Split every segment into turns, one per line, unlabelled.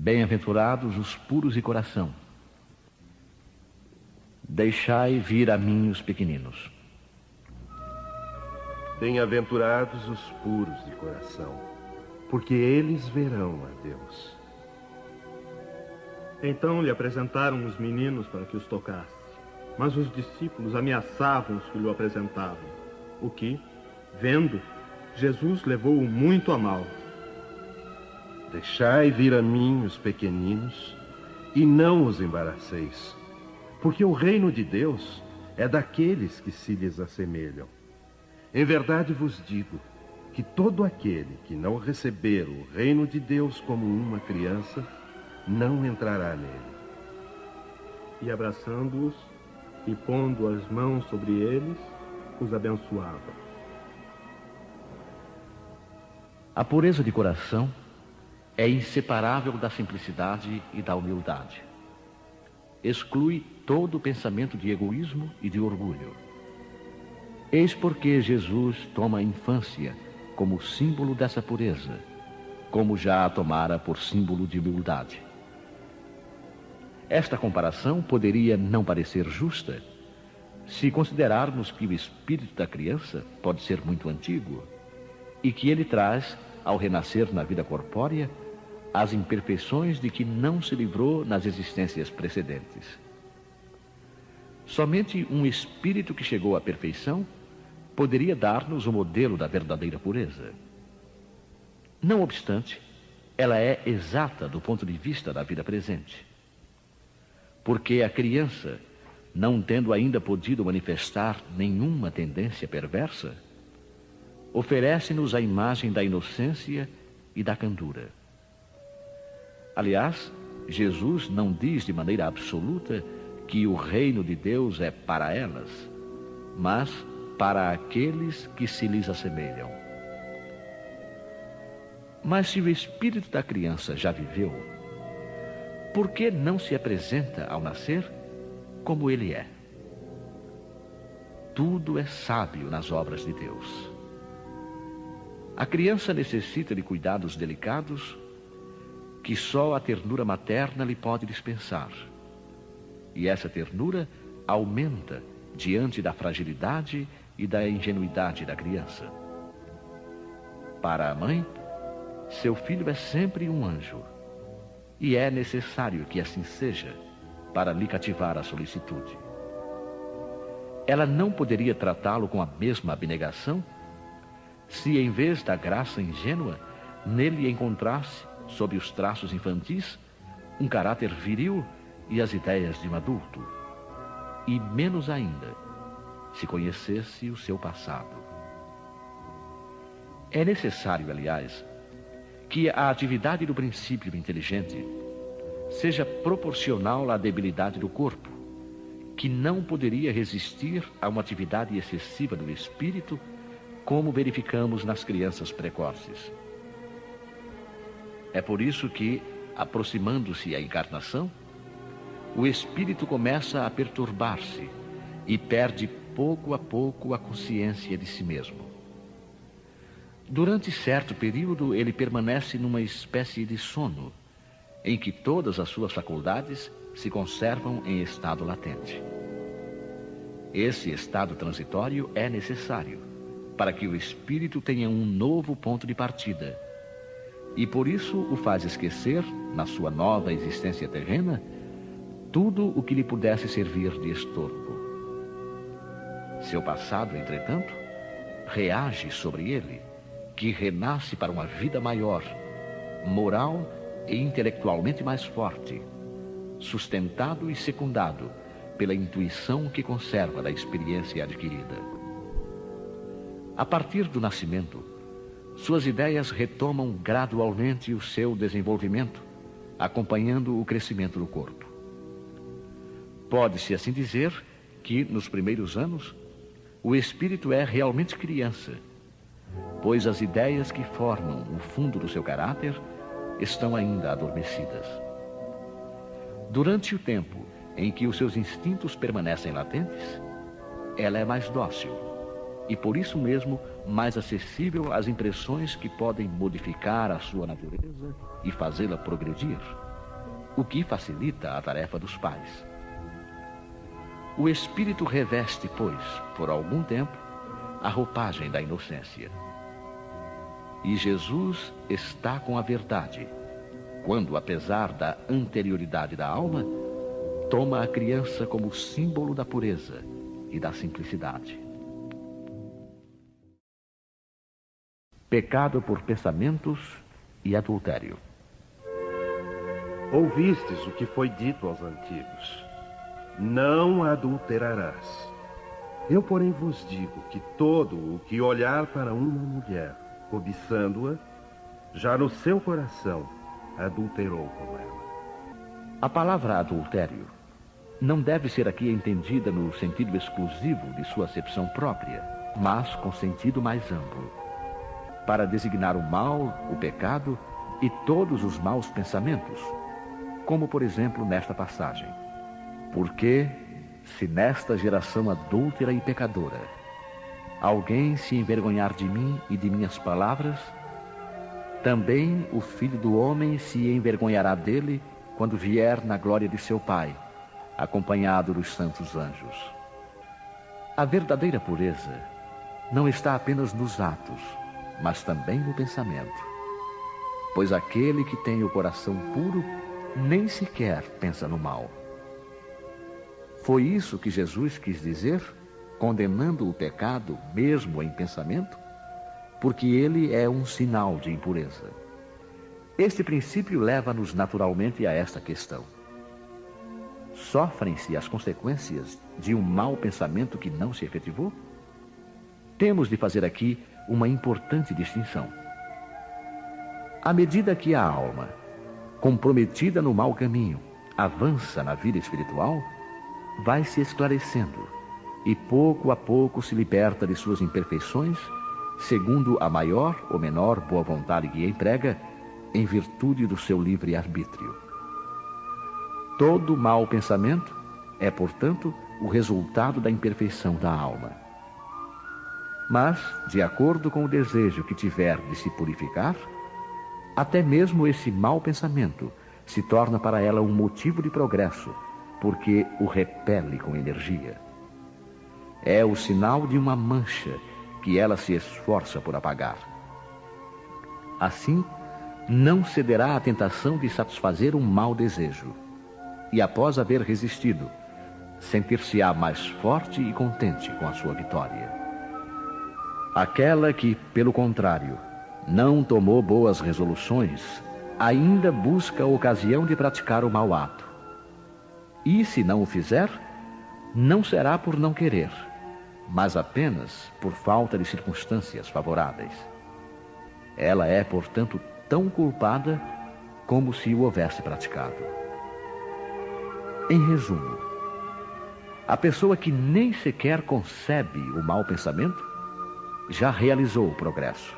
Bem-aventurados os puros de coração. Deixai vir a mim os pequeninos.
Bem-aventurados os puros de coração, porque eles verão a Deus.
Então lhe apresentaram os meninos para que os tocasse, mas os discípulos ameaçavam os que lhe apresentavam, o que, vendo, Jesus levou-o muito a mal.
Deixai vir a mim os pequeninos e não os embaraceis, porque o reino de Deus é daqueles que se lhes assemelham. Em verdade vos digo que todo aquele que não receber o reino de Deus como uma criança, não entrará nele.
E abraçando-os e pondo as mãos sobre eles, os abençoava.
A pureza de coração é inseparável da simplicidade e da humildade. Exclui todo o pensamento de egoísmo e de orgulho. Eis porque Jesus toma a infância como símbolo dessa pureza, como já a tomara por símbolo de humildade. Esta comparação poderia não parecer justa se considerarmos que o espírito da criança pode ser muito antigo e que ele traz, ao renascer na vida corpórea, as imperfeições de que não se livrou nas existências precedentes. Somente um espírito que chegou à perfeição poderia dar-nos o modelo da verdadeira pureza. Não obstante, ela é exata do ponto de vista da vida presente. Porque a criança, não tendo ainda podido manifestar nenhuma tendência perversa, oferece-nos a imagem da inocência e da candura. Aliás, Jesus não diz de maneira absoluta que o reino de Deus é para elas, mas para aqueles que se lhes assemelham. Mas se o espírito da criança já viveu, por que não se apresenta ao nascer como ele é? Tudo é sábio nas obras de Deus. A criança necessita de cuidados delicados que só a ternura materna lhe pode dispensar. E essa ternura aumenta diante da fragilidade e da ingenuidade da criança. Para a mãe, seu filho é sempre um anjo, e é necessário que assim seja para lhe cativar a solicitude. Ela não poderia tratá-lo com a mesma abnegação se, em vez da graça ingênua, nele encontrasse, sob os traços infantis, um caráter viril e as ideias de um adulto, e menos ainda se conhecesse o seu passado. É necessário, aliás, que a atividade do princípio inteligente seja proporcional à debilidade do corpo, que não poderia resistir a uma atividade excessiva do espírito, como verificamos nas crianças precoces. É por isso que, aproximando-se a encarnação, o espírito começa a perturbar-se e perde pouco a pouco a consciência de si mesmo. Durante certo período, ele permanece numa espécie de sono, em que todas as suas faculdades se conservam em estado latente. Esse estado transitório é necessário para que o espírito tenha um novo ponto de partida, e por isso o faz esquecer, na sua nova existência terrena, tudo o que lhe pudesse servir de estorvo. Seu passado, entretanto, reage sobre ele, que renasce para uma vida maior, moral e intelectualmente mais forte, sustentado e secundado pela intuição que conserva da experiência adquirida. A partir do nascimento, suas ideias retomam gradualmente o seu desenvolvimento, acompanhando o crescimento do corpo. Pode-se assim dizer que, nos primeiros anos, o espírito é realmente criança, pois as ideias que formam o fundo do seu caráter estão ainda adormecidas. Durante o tempo em que os seus instintos permanecem latentes, ela é mais dócil, e por isso mesmo mais acessível às impressões que podem modificar a sua natureza e fazê-la progredir, o que facilita a tarefa dos pais. O espírito reveste, pois, por algum tempo, a roupagem da inocência. E Jesus está com a verdade, quando, apesar da anterioridade da alma, toma a criança como símbolo da pureza e da simplicidade. Pecado por pensamentos e adultério.
Ouvistes o que foi dito aos antigos: não adulterarás. Eu, porém, vos digo que todo o que olhar para uma mulher, cobiçando-a, já no seu coração adulterou com ela.
A palavra adultério não deve ser aqui entendida no sentido exclusivo de sua acepção própria, mas com sentido mais amplo, para designar o mal, o pecado e todos os maus pensamentos, como por exemplo nesta passagem: porque se nesta geração adúltera e pecadora alguém se envergonhar de mim e de minhas palavras, também o Filho do Homem se envergonhará dele quando vier na glória de seu Pai, acompanhado dos santos anjos. A verdadeira pureza não está apenas nos atos, mas também no pensamento, pois aquele que tem o coração puro nem sequer pensa no mal. Foi isso que Jesus quis dizer, condenando o pecado mesmo em pensamento, porque ele é um sinal de impureza. Este princípio leva-nos naturalmente a esta questão: sofrem-se as consequências de um mau pensamento que não se efetivou? Temos de fazer aqui uma importante distinção. À medida que a alma, comprometida no mau caminho, avança na vida espiritual, vai se esclarecendo e pouco a pouco se liberta de suas imperfeições, segundo a maior ou menor boa vontade que emprega, em virtude do seu livre-arbítrio. Todo mau pensamento é, portanto, o resultado da imperfeição da alma. Mas, de acordo com o desejo que tiver de se purificar, até mesmo esse mau pensamento se torna para ela um motivo de progresso, porque o repele com energia. É o sinal de uma mancha que ela se esforça por apagar. Assim, não cederá à tentação de satisfazer um mau desejo, e após haver resistido, sentir-se-á mais forte e contente com a sua vitória. Aquela que, pelo contrário, não tomou boas resoluções, ainda busca a ocasião de praticar o mau ato. E, se não o fizer, não será por não querer, mas apenas por falta de circunstâncias favoráveis. Ela é, portanto, tão culpada como se o houvesse praticado. Em resumo, a pessoa que nem sequer concebe o mau pensamento já realizou o progresso.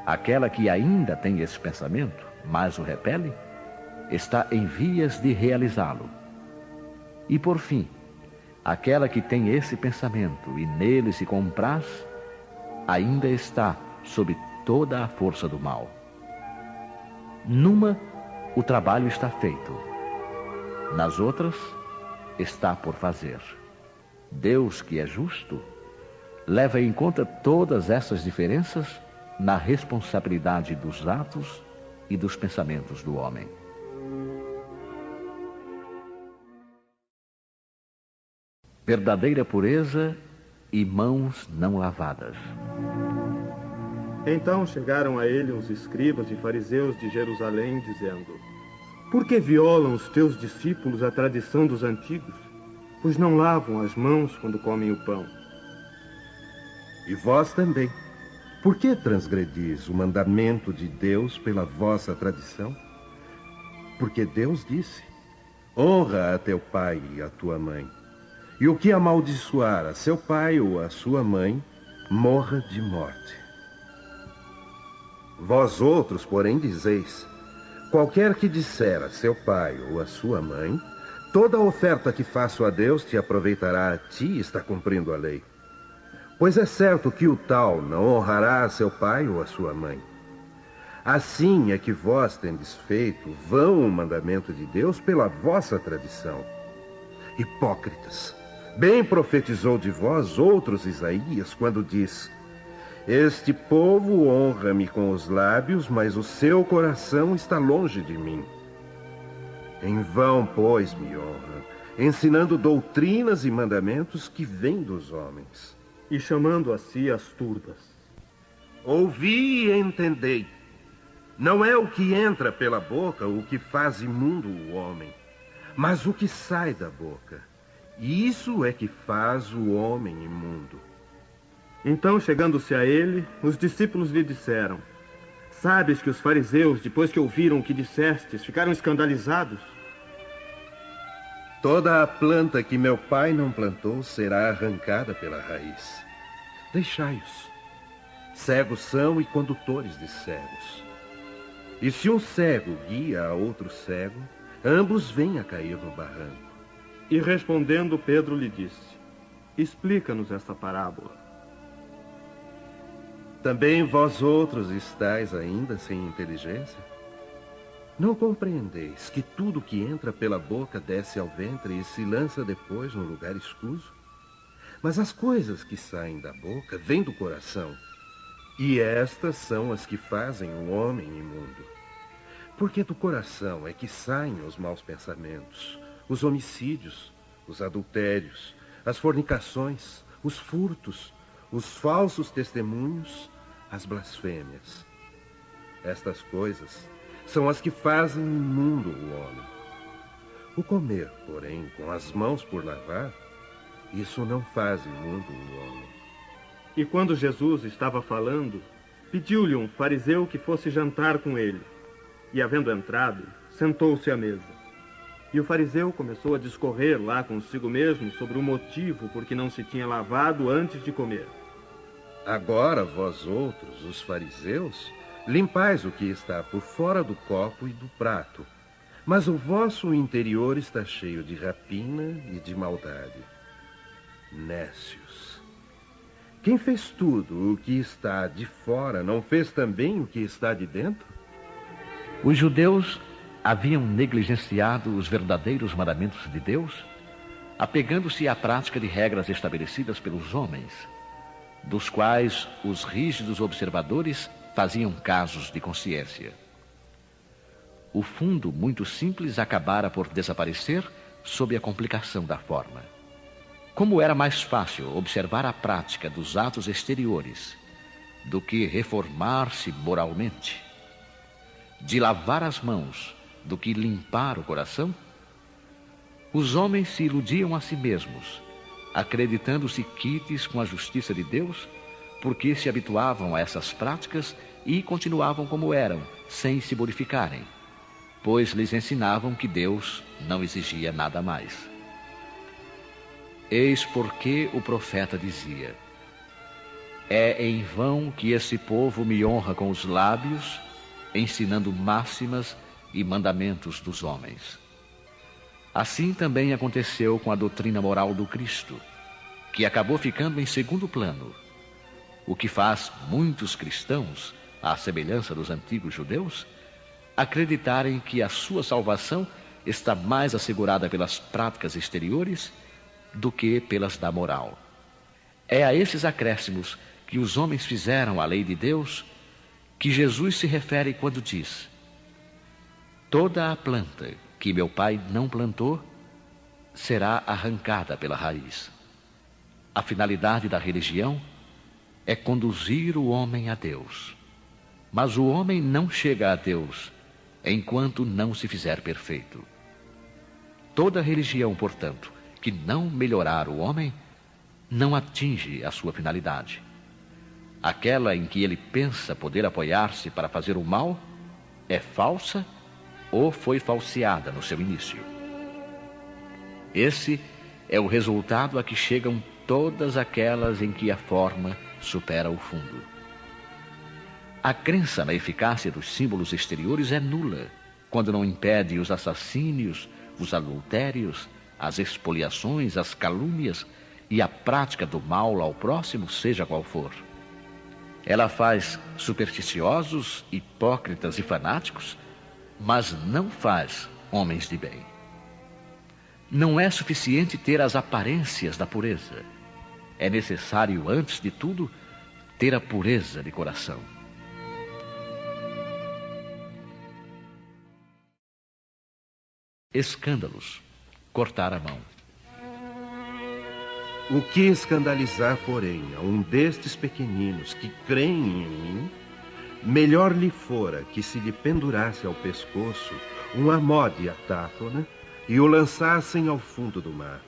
Aquela que ainda tem esse pensamento, mas o repele, está em vias de realizá-lo. E por fim, aquela que tem esse pensamento e nele se compraz, ainda está sob toda a força do mal. Numa, o trabalho está feito. Nas outras, está por fazer. Deus, que é justo, leva em conta todas essas diferenças na responsabilidade dos atos e dos pensamentos do homem. Verdadeira pureza e mãos não lavadas.
Então chegaram a ele uns escribas e fariseus de Jerusalém, dizendo: por que violam os teus discípulos a tradição dos antigos, pois não lavam as mãos quando comem o pão?
E vós também, por que transgredis o mandamento de Deus pela vossa tradição? Porque Deus disse: honra a teu pai e a tua mãe. E o que amaldiçoar a seu pai ou a sua mãe, morra de morte. Vós outros, porém, dizeis: qualquer que disser a seu pai ou a sua mãe, toda oferta que faço a Deus te aproveitará a ti, está cumprindo a lei. Pois é certo que o tal não honrará a seu pai ou a sua mãe. Assim é que vós tendes feito vão o mandamento de Deus pela vossa tradição. Hipócritas, bem profetizou de vós outros Isaías quando diz: este povo honra-me com os lábios, mas o seu coração está longe de mim. Em vão, pois, me honram, ensinando doutrinas e mandamentos que vêm dos homens.
E chamando a si as turbas.
Ouvi e entendei. Não é o que entra pela boca o que faz imundo o homem, mas o que sai da boca. Isso é que faz o homem imundo.
Então, chegando-se a ele, os discípulos lhe disseram: sabes que os fariseus, depois que ouviram o que dissestes, ficaram escandalizados?
Toda a planta que meu pai não plantou será arrancada pela raiz. Deixai-os. Cegos são e condutores de cegos. E se um cego guia a outro cego, ambos vêm a cair no barranco.
E respondendo, Pedro lhe disse: explica-nos esta parábola.
Também vós outros estáis ainda sem inteligência? Não compreendeis que tudo que entra pela boca desce ao ventre e se lança depois no lugar escuso? Mas as coisas que saem da boca vêm do coração, e estas são as que fazem o homem imundo. Porque do coração é que saem os maus pensamentos, os homicídios, os adultérios, as fornicações, os furtos, os falsos testemunhos, as blasfêmias. Estas coisas são as que fazem imundo o homem. O comer, porém, com as mãos por lavar, isso não faz imundo o homem.
E quando Jesus estava falando, pediu-lhe um fariseu que fosse jantar com ele. E, havendo entrado, sentou-se à mesa. E o fariseu começou a discorrer lá consigo mesmo sobre o motivo por que não se tinha lavado antes de comer.
Agora, vós outros, os fariseus, limpais o que está por fora do copo e do prato, mas o vosso interior está cheio de rapina e de maldade. Nécios! Quem fez tudo o que está de fora não fez também o que está de dentro?
Os judeus haviam negligenciado os verdadeiros mandamentos de Deus, apegando-se à prática de regras estabelecidas pelos homens, dos quais os rígidos observadores faziam casos de consciência. O fundo muito simples acabara por desaparecer sob a complicação da forma. Como era mais fácil observar a prática dos atos exteriores do que reformar-se moralmente, de lavar as mãos do que limpar o coração, os homens se iludiam a si mesmos, acreditando-se quites com a justiça de Deus, porque se habituavam a essas práticas e continuavam como eram, sem se modificarem, pois lhes ensinavam que Deus não exigia nada mais. Eis porque o profeta dizia: é em vão que esse povo me honra com os lábios, ensinando máximas e mandamentos dos homens. Assim também aconteceu com a doutrina moral do Cristo, que acabou ficando em segundo plano, o que faz muitos cristãos, à semelhança dos antigos judeus, acreditarem que a sua salvação está mais assegurada pelas práticas exteriores do que pelas da moral. É a esses acréscimos que os homens fizeram à lei de Deus que Jesus se refere quando diz: toda a planta que meu pai não plantou será arrancada pela raiz. A finalidade da religião é conduzir o homem a Deus. Mas o homem não chega a Deus enquanto não se fizer perfeito. Toda religião, portanto, que não melhorar o homem, não atinge a sua finalidade. Aquela em que ele pensa poder apoiar-se para fazer o mal é falsa ou foi falseada no seu início. Esse é o resultado a que chegam todas aquelas em que a forma supera o fundo. A crença na eficácia dos símbolos exteriores é nula, quando não impede os assassínios, os adultérios, as expoliações, as calúnias e a prática do mal ao próximo, seja qual for. Ela faz supersticiosos, hipócritas e fanáticos, mas não faz homens de bem. Não é suficiente ter as aparências da pureza. É necessário, antes de tudo, ter a pureza de coração. Escândalos. Cortar a mão.
O que escandalizar, porém, a um destes pequeninos que creem em mim, melhor lhe fora que se lhe pendurasse ao pescoço uma mó de atáfona e o lançassem ao fundo do mar.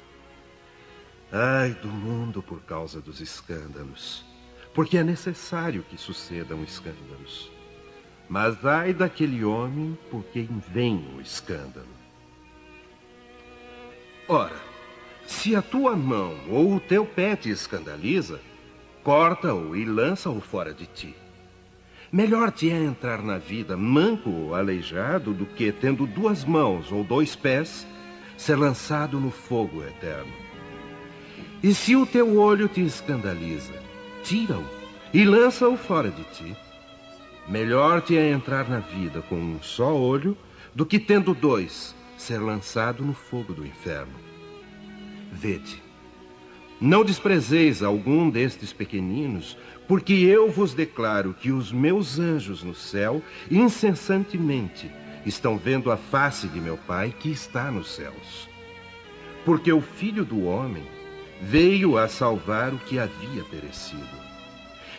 Ai do mundo por causa dos escândalos, porque é necessário que sucedam escândalos. Mas ai daquele homem por quem vem o escândalo. Ora, se a tua mão ou o teu pé te escandaliza, corta-o e lança-o fora de ti. Melhor te é entrar na vida manco ou aleijado do que, tendo 2 mãos ou 2 pés, ser lançado no fogo eterno. E se o teu olho te escandaliza, tira-o e lança-o fora de ti. Melhor te é entrar na vida com um só olho do que, tendo 2, ser lançado no fogo do inferno. Vede, não desprezeis algum destes pequeninos, porque eu vos declaro que os meus anjos no céu, incessantemente, estão vendo a face de meu Pai que está nos céus. Porque o Filho do Homem veio a salvar o que havia perecido.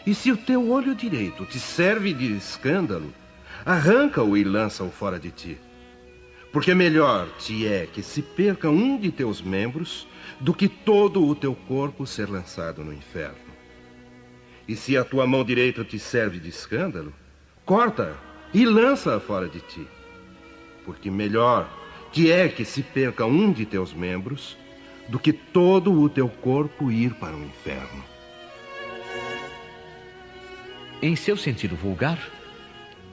E se o teu olho direito te serve de escândalo, arranca-o e lança-o fora de ti. Porque melhor te é que se perca um de teus membros do que todo o teu corpo ser lançado no inferno. E se a tua mão direita te serve de escândalo, corta e lança-a fora de ti. Porque melhor te é que se perca um de teus membros do que todo o teu corpo ir para o inferno.
Em seu sentido vulgar,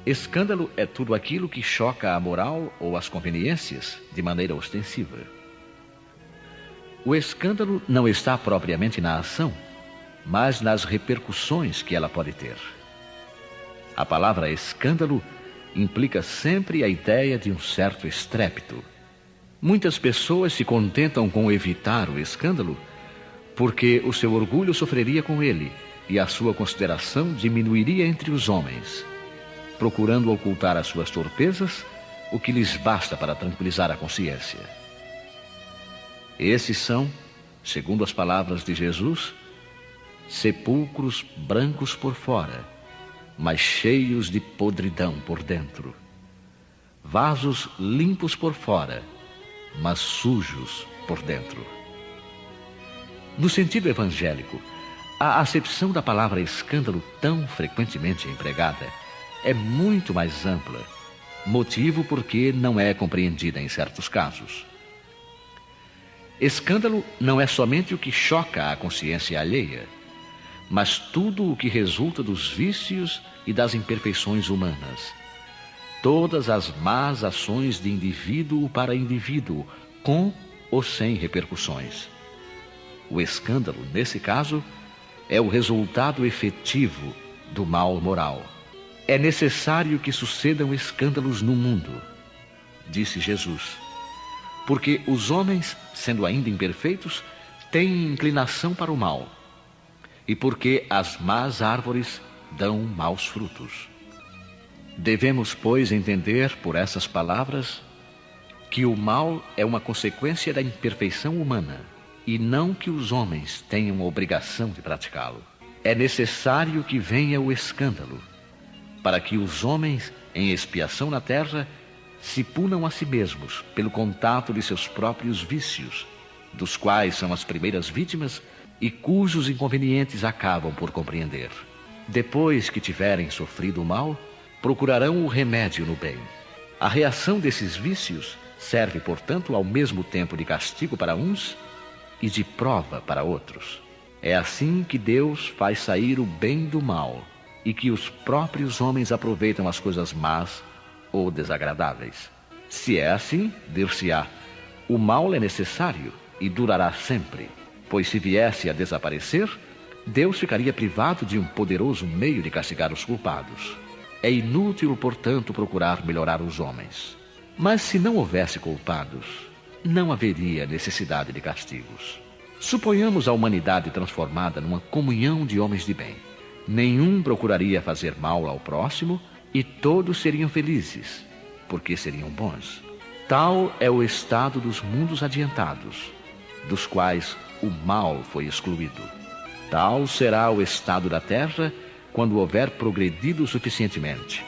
escândalo é tudo aquilo que choca a moral ou as conveniências de maneira ostensiva. O escândalo não está propriamente na ação, mas nas repercussões que ela pode ter. A palavra escândalo implica sempre a ideia de um certo estrépito. Muitas pessoas se contentam com evitar o escândalo porque o seu orgulho sofreria com ele e a sua consideração diminuiria entre os homens, procurando ocultar as suas torpezas, o que lhes basta para tranquilizar a consciência. Esses são, segundo as palavras de Jesus, sepulcros brancos por fora, mas cheios de podridão por dentro. Vasos limpos por fora, mas sujos por dentro. No sentido evangélico, a acepção da palavra escândalo tão frequentemente empregada é muito mais ampla, motivo porque não é compreendida em certos casos. Escândalo não é somente o que choca a consciência alheia, mas tudo o que resulta dos vícios e das imperfeições humanas. Todas as más ações de indivíduo para indivíduo, com ou sem repercussões. O escândalo, nesse caso, é o resultado efetivo do mal moral. É necessário que sucedam escândalos no mundo, disse Jesus, porque os homens, sendo ainda imperfeitos, têm inclinação para o mal, e porque as más árvores dão maus frutos. Devemos, pois, entender por essas palavras que o mal é uma consequência da imperfeição humana, e não que os homens tenham a obrigação de praticá-lo. É necessário que venha o escândalo, para que os homens, em expiação na terra, se punam a si mesmos pelo contato de seus próprios vícios, dos quais são as primeiras vítimas e cujos inconvenientes acabam por compreender. Depois que tiverem sofrido o mal, procurarão o remédio no bem. A reação desses vícios serve, portanto, ao mesmo tempo de castigo para uns e de prova para outros. É assim que Deus faz sair o bem do mal e que os próprios homens aproveitam as coisas más ou desagradáveis. Se é assim, dir-se-á, o mal é necessário e durará sempre, pois se viesse a desaparecer, Deus ficaria privado de um poderoso meio de castigar os culpados. É inútil, portanto, procurar melhorar os homens. Mas se não houvesse culpados, não haveria necessidade de castigos. Suponhamos a humanidade transformada numa comunhão de homens de bem. Nenhum procuraria fazer mal ao próximo e todos seriam felizes, porque seriam bons. Tal é o estado dos mundos adiantados, dos quais o mal foi excluído. Tal será o estado da Terra quando houver progredido suficientemente.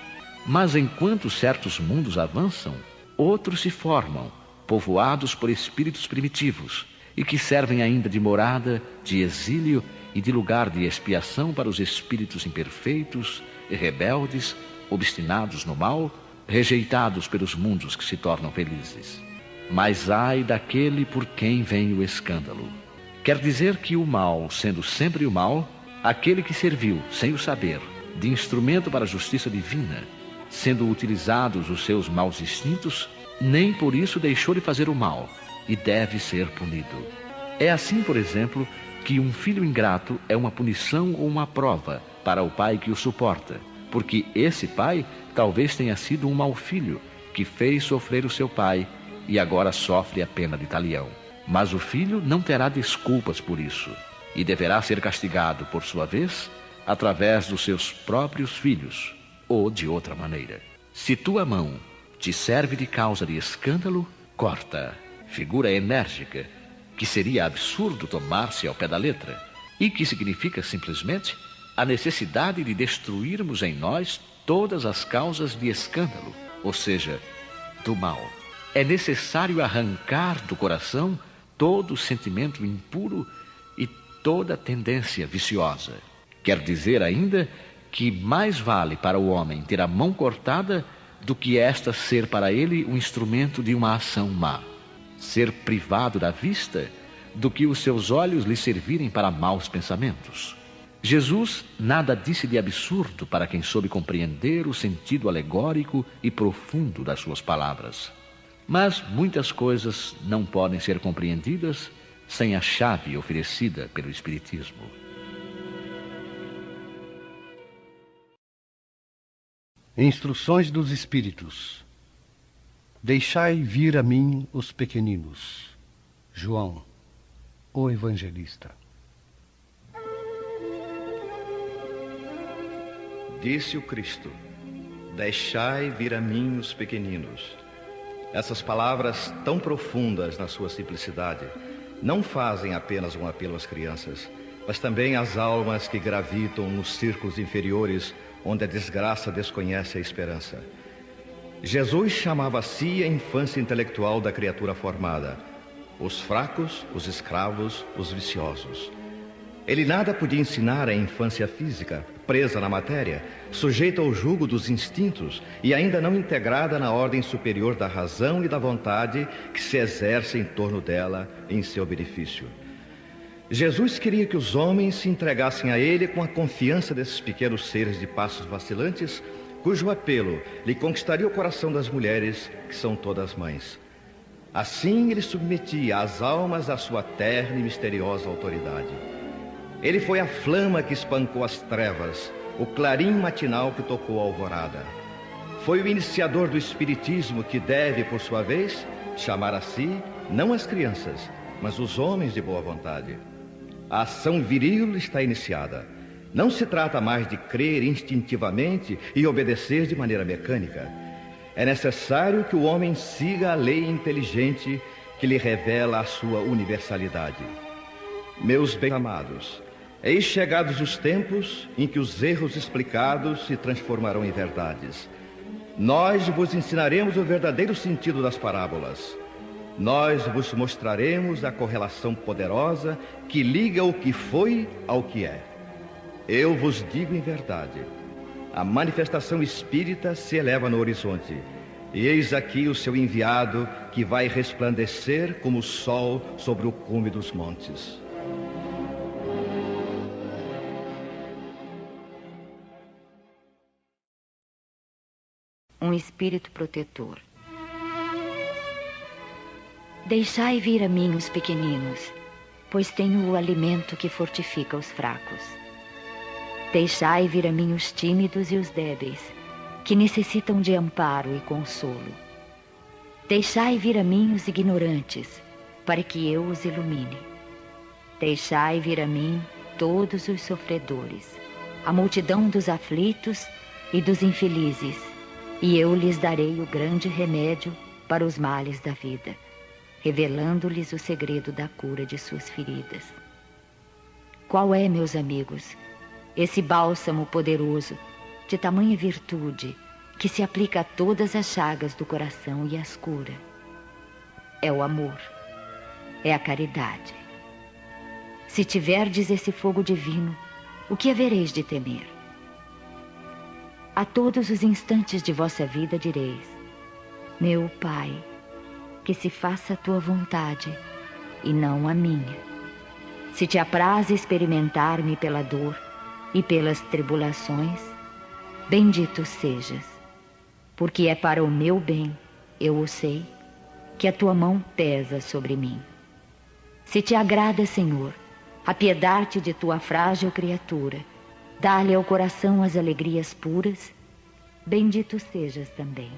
Mas enquanto certos mundos avançam, outros se formam, povoados por espíritos primitivos, e que servem ainda de morada, de exílio e de lugar de expiação para os espíritos imperfeitos e rebeldes, obstinados no mal, rejeitados pelos mundos que se tornam felizes. Mas ai daquele por quem vem o escândalo. Quer dizer que o mal, sendo sempre o mal, aquele que serviu, sem o saber, de instrumento para a justiça divina, sendo utilizados os seus maus instintos, nem por isso deixou de fazer o mal, e deve ser punido. É assim, por exemplo, que um filho ingrato é uma punição ou uma prova para o pai que o suporta, porque esse pai talvez tenha sido um mau filho, que fez sofrer o seu pai e agora sofre a pena de talião. Mas o filho não terá desculpas por isso, e deverá ser castigado, por sua vez, através dos seus próprios filhos, ou de outra maneira. Se tua mão te serve de causa de escândalo, corta. Figura enérgica, que seria absurdo tomar-se ao pé da letra, e que significa simplesmente a necessidade de destruirmos em nós todas as causas de escândalo, ou seja, do mal. É necessário arrancar do coração todo sentimento impuro e toda tendência viciosa. Quer dizer ainda que mais vale para o homem ter a mão cortada do que esta ser para ele um instrumento de uma ação má. Ser privado da vista do que os seus olhos lhe servirem para maus pensamentos. Jesus nada disse de absurdo para quem soube compreender o sentido alegórico e profundo das suas palavras. Mas muitas coisas não podem ser compreendidas sem a chave oferecida pelo Espiritismo.
Instruções dos Espíritos. Deixai vir a mim os pequeninos. João, o Evangelista.
Disse o Cristo: deixai vir a mim os pequeninos. Essas palavras tão profundas na sua simplicidade não fazem apenas um apelo às crianças, mas também às almas que gravitam nos círculos inferiores, onde a desgraça desconhece a esperança. Jesus chamava a si a infância intelectual da criatura formada, os fracos, os escravos, os viciosos. Ele nada podia ensinar à infância física, presa na matéria, sujeita ao jugo dos instintos e ainda não integrada na ordem superior da razão e da vontade que se exerce em torno dela em seu benefício. Jesus queria que os homens se entregassem a ele com a confiança desses pequenos seres de passos vacilantes, cujo apelo lhe conquistaria o coração das mulheres, que são todas mães. Assim ele submetia as almas à sua terna e misteriosa autoridade. Ele foi a flama que espancou as trevas, o clarim matinal que tocou a alvorada. Foi o iniciador do espiritismo que deve, por sua vez, chamar a si, não as crianças, mas os homens de boa vontade. A ação viril está iniciada. Não se trata mais de crer instintivamente e obedecer de maneira mecânica. É necessário que o homem siga a lei inteligente que lhe revela a sua universalidade. Meus bem-amados, eis chegados os tempos em que os erros explicados se transformarão em verdades. Nós vos ensinaremos o verdadeiro sentido das parábolas. Nós vos mostraremos a correlação poderosa que liga o que foi ao que é. Eu vos digo em verdade, a manifestação espírita se eleva no horizonte, e eis aqui o seu enviado que vai resplandecer como o sol sobre o cume dos montes.
Um espírito protetor. Deixai vir a mim os pequeninos, pois tenho o alimento que fortifica os fracos. Deixai vir a mim os tímidos e os débeis, que necessitam de amparo e consolo. Deixai vir a mim os ignorantes, para que eu os ilumine. Deixai vir a mim todos os sofredores, a multidão dos aflitos e dos infelizes, e eu lhes darei o grande remédio para os males da vida, revelando-lhes o segredo da cura de suas feridas. Qual é, meus amigos, esse bálsamo poderoso, de tamanha virtude, que se aplica a todas as chagas do coração e as cura? É o amor, é a caridade. Se tiverdes esse fogo divino, o que havereis de temer? A todos os instantes de vossa vida direis: meu Pai, que se faça a tua vontade e não a minha. Se te apraz experimentar-me pela dor e pelas tribulações, bendito sejas, porque é para o meu bem, eu o sei, que a tua mão pesa sobre mim. Se te agrada, Senhor, apiedar-te de tua frágil criatura, dá-lhe ao coração as alegrias puras, bendito sejas também.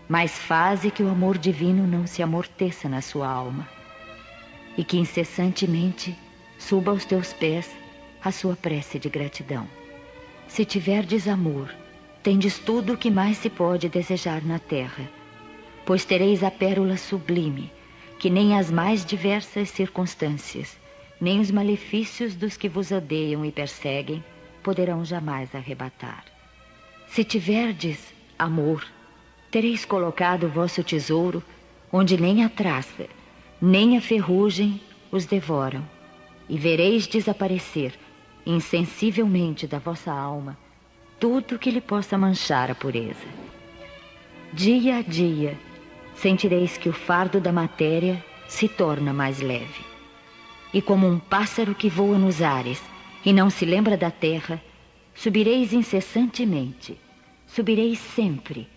Mas faze que o amor divino não se amorteça na sua alma, e que incessantemente suba aos teus pés a sua prece de gratidão. Se tiverdes amor, tendes tudo o que mais se pode desejar na terra, pois tereis a pérola sublime, que nem as mais diversas circunstâncias, nem os malefícios dos que vos odeiam e perseguem, poderão jamais arrebatar. Se tiverdes amor, tereis colocado o vosso tesouro onde nem a traça, nem a ferrugem os devoram, e vereis desaparecer insensivelmente da vossa alma tudo que lhe possa manchar a pureza. Dia a dia, sentireis que o fardo da matéria se torna mais leve. E como um pássaro que voa nos ares e não se lembra da terra, subireis incessantemente, subireis sempre,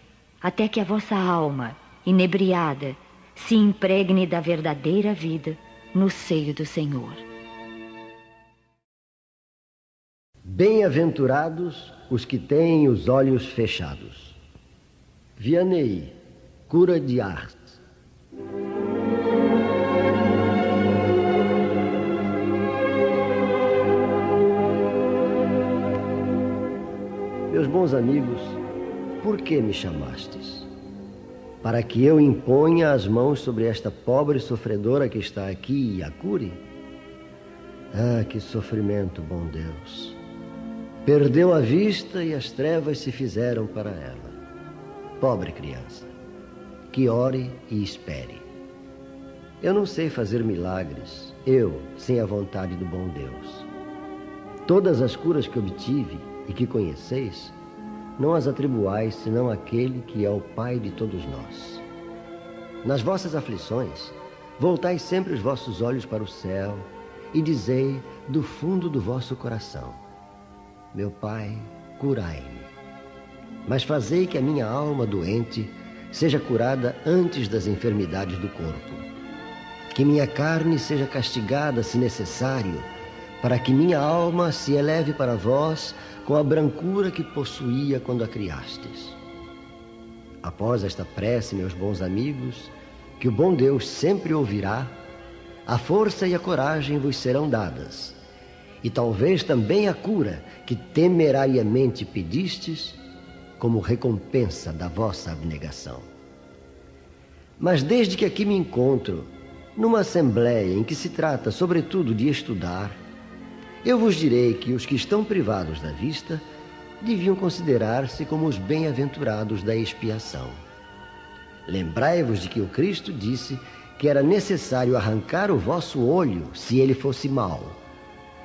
até que a vossa alma, inebriada, se impregne da verdadeira vida no seio do Senhor.
Bem-aventurados os que têm os olhos fechados. Vianney, Cura de Ars. Meus bons amigos, por que me chamastes? Para que eu imponha as mãos sobre esta pobre sofredora que está aqui e a cure? Ah, que sofrimento, bom Deus! Perdeu a vista e as trevas se fizeram para ela. Pobre criança, que ore e espere. Eu não sei fazer milagres, eu, sem a vontade do bom Deus. Todas as curas que obtive e que conheceis, não as atribuais senão àquele que é o Pai de todos nós. Nas vossas aflições, voltai sempre os vossos olhos para o céu e dizei do fundo do vosso coração: meu Pai, curai-me. Mas fazei que a minha alma doente seja curada antes das enfermidades do corpo. Que minha carne seja castigada, se necessário, para que minha alma se eleve para vós com a brancura que possuía quando a criastes. Após esta prece, meus bons amigos, que o bom Deus sempre ouvirá, a força e a coragem vos serão dadas, e talvez também a cura que temerariamente pedistes, como recompensa da vossa abnegação. Mas desde que aqui me encontro, numa assembleia em que se trata sobretudo de estudar, eu vos direi que os que estão privados da vista deviam considerar-se como os bem-aventurados da expiação. Lembrai-vos de que o Cristo disse que era necessário arrancar o vosso olho se ele fosse mau,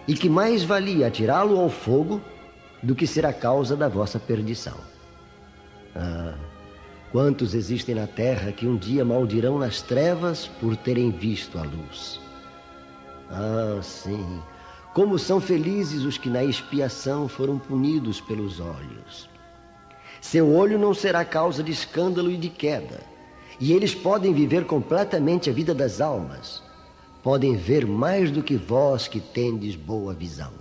e que mais valia atirá-lo ao fogo do que ser a causa da vossa perdição. Ah, quantos existem na terra que um dia maldirão nas trevas por terem visto a luz? Ah, sim, como são felizes os que na expiação foram punidos pelos olhos. Seu olho não será causa de escândalo e de queda, e eles podem viver completamente a vida das almas, podem ver mais do que vós que tendes boa visão.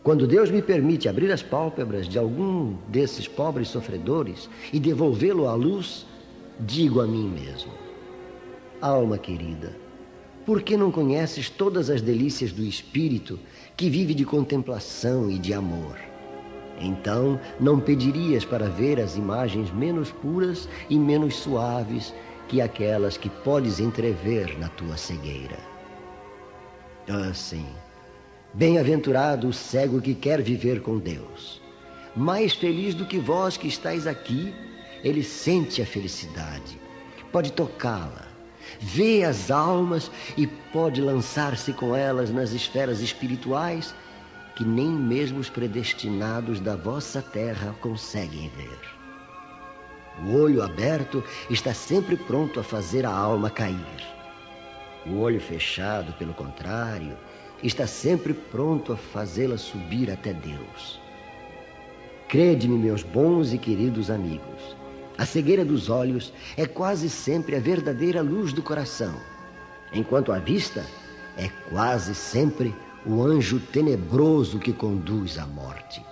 Quando Deus me permite abrir as pálpebras de algum desses pobres sofredores e devolvê-lo à luz, digo a mim mesmo: alma querida, por que não conheces todas as delícias do Espírito que vive de contemplação e de amor? Então não pedirias para ver as imagens menos puras e menos suaves que aquelas que podes entrever na tua cegueira. Ah, sim. Bem-aventurado o cego que quer viver com Deus. Mais feliz do que vós que estáis aqui, ele sente a felicidade, pode tocá-la, vê as almas e pode lançar-se com elas nas esferas espirituais que nem mesmo os predestinados da vossa terra conseguem ver. O olho aberto está sempre pronto a fazer a alma cair. O olho fechado, pelo contrário, está sempre pronto a fazê-la subir até Deus. Crede-me, meus bons e queridos amigos, a cegueira dos olhos é quase sempre a verdadeira luz do coração, enquanto a vista é quase sempre o anjo tenebroso que conduz à morte.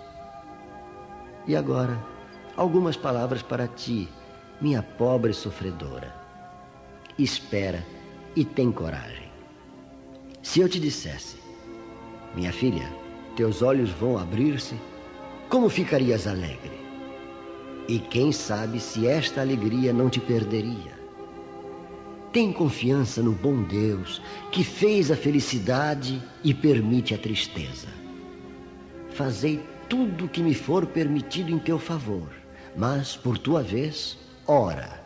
E agora, algumas palavras para ti, minha pobre sofredora. Espera e tem coragem. Se eu te dissesse: minha filha, teus olhos vão abrir-se, como ficarias alegre? E quem sabe se esta alegria não te perderia? Tem confiança no bom Deus que fez a felicidade e permite a tristeza. Fazei tudo o que me for permitido em teu favor, mas, por tua vez, ora.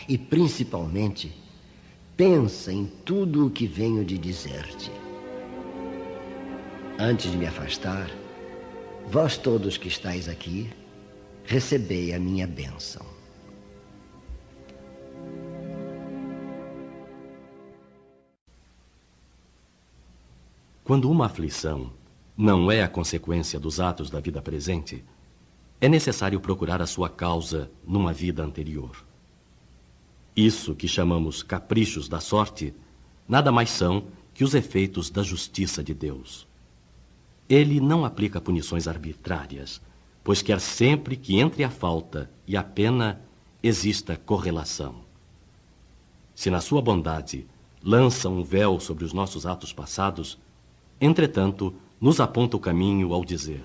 E, principalmente, pensa em tudo o que venho de dizer-te. Antes de me afastar, vós todos que estáis aqui, recebei a minha bênção.
Quando uma aflição não é a consequência dos atos da vida presente, é necessário procurar a sua causa numa vida anterior. Isso que chamamos caprichos da sorte, nada mais são que os efeitos da justiça de Deus. Ele não aplica punições arbitrárias, pois quer sempre que entre a falta e a pena exista correlação. Se na sua bondade lança um véu sobre os nossos atos passados, entretanto, nos aponta o caminho ao dizer: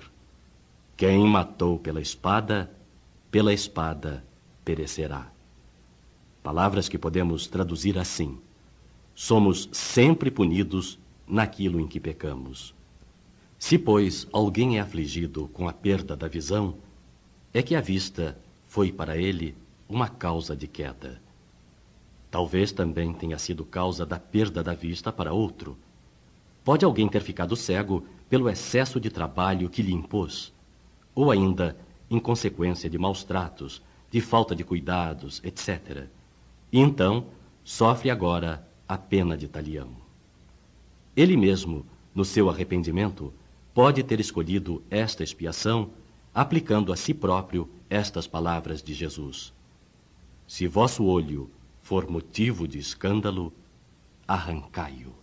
quem matou pela espada perecerá. Palavras que podemos traduzir assim: somos sempre punidos naquilo em que pecamos. Se, pois, alguém é afligido com a perda da visão, é que a vista foi para ele uma causa de queda. Talvez também tenha sido causa da perda da vista para outro. Pode alguém ter ficado cego pelo excesso de trabalho que lhe impôs, ou ainda em consequência de maus tratos, de falta de cuidados, etc. E então sofre agora a pena de talião. Ele mesmo, no seu arrependimento, pode ter escolhido esta expiação, aplicando a si próprio estas palavras de Jesus: se vosso olho for motivo de escândalo, arrancai-o.